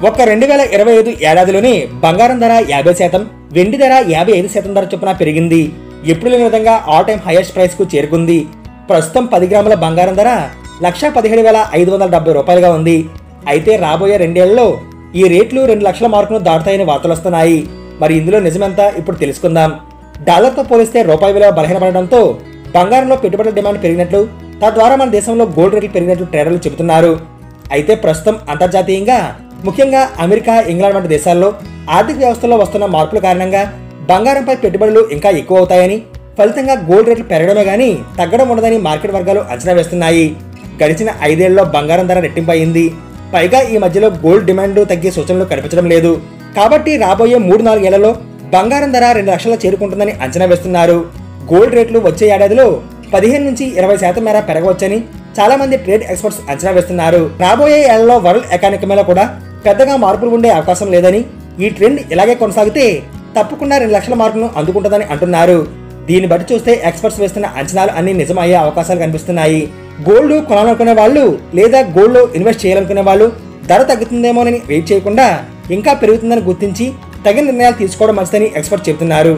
ఒక్క 2025 ఏడాదిలోనే బంగారం ధర 50%, వెండి ధర 55% ధర చొప్పున పెరిగింది. ఎప్పుడు లేని విధంగా ఆల్ టైమ్ హైయెస్ట్ ప్రైస్ కు చేరుకుంది. ప్రస్తుతం 10 గ్రాముల బంగారం ధర 1,17,570 రూపాయలుగా ఉంది. అయితే రాబోయే 2 ఏళ్లలో ఈ రేట్లు 2 లక్షల మార్కును దాటుతాయని వార్తలు వస్తున్నాయి. మరి ఇందులో నిజమెంత ఇప్పుడు తెలుసుకుందాం. డాలర్తో పోలిస్తే రూపాయి విలువ బలహీనపడడంతో బంగారంలో పెట్టుబడుల డిమాండ్ పెరిగినట్లు, తద్వారా మన దేశంలో గోల్డ్ రేట్లు పెరిగినట్లు ట్రేడర్లు చెబుతున్నారు. అయితే ప్రస్తుతం అంతర్జాతీయంగా ముఖ్యంగా అమెరికా, ఇంగ్లాండ్ వంటి దేశాల్లో ఆర్థిక వ్యవస్థలో వస్తున్న మార్పుల కారణంగా బంగారంపై పెట్టుబడులు ఇంకా ఎక్కువ అవుతాయని, ఫలితంగా గోల్డ్ రేట్లు పెరగడమే గానీ తగ్గడం ఉండదని మార్కెట్ వర్గాలు అంచనా వేస్తున్నాయి. గడిచిన 5 ఏళ్లలో బంగారం ధర రెట్టింపు అయింది. పైగా ఈ మధ్యలో గోల్డ్ డిమాండ్ తగ్గే సూచనలు కనిపించడం లేదు. కాబట్టి రాబోయే 3-4 ఏళ్లలో బంగారం ధర 2 లక్షలు చేరుకుంటుందని అంచనా వేస్తున్నారు. గోల్డ్ రేట్లు వచ్చే ఏడాదిలో 15 నుంచి 20% మేర పెరగవచ్చని చాలా మంది ట్రేడ్ ఎక్స్పర్ట్స్ అంచనా వేస్తున్నారు. రాబోయే ఏళ్లలో వరల్డ్ ఎకానమీ మీద కూడా పెద్దగా మార్పులు ఉండే అవకాశం లేదని, ఈ ట్రెండ్ ఇలాగే కొనసాగితే తప్పకుండా 2 లక్షల మార్కును అందుకుంటుందని అంటున్నారు. దీన్ని బట్టి చూస్తే ఎక్స్పర్ట్స్ వేస్తున్న అంచనాలు అన్ని నిజమయ్యే అవకాశాలు కనిపిస్తున్నాయి. గోల్డ్ కొనాలనుకునే వాళ్ళు లేదా గోల్డ్ లో ఇన్వెస్ట్ చేయాలనుకునే వాళ్ళు ధర తగ్గుతుందేమోనని వెయిట్ చేయకుండా ఇంకా పెరుగుతుందని గుర్తించి తగిన నిర్ణయాలు తీసుకోవడం మంచిదని ఎక్స్పర్ట్స్ చెబుతున్నారు.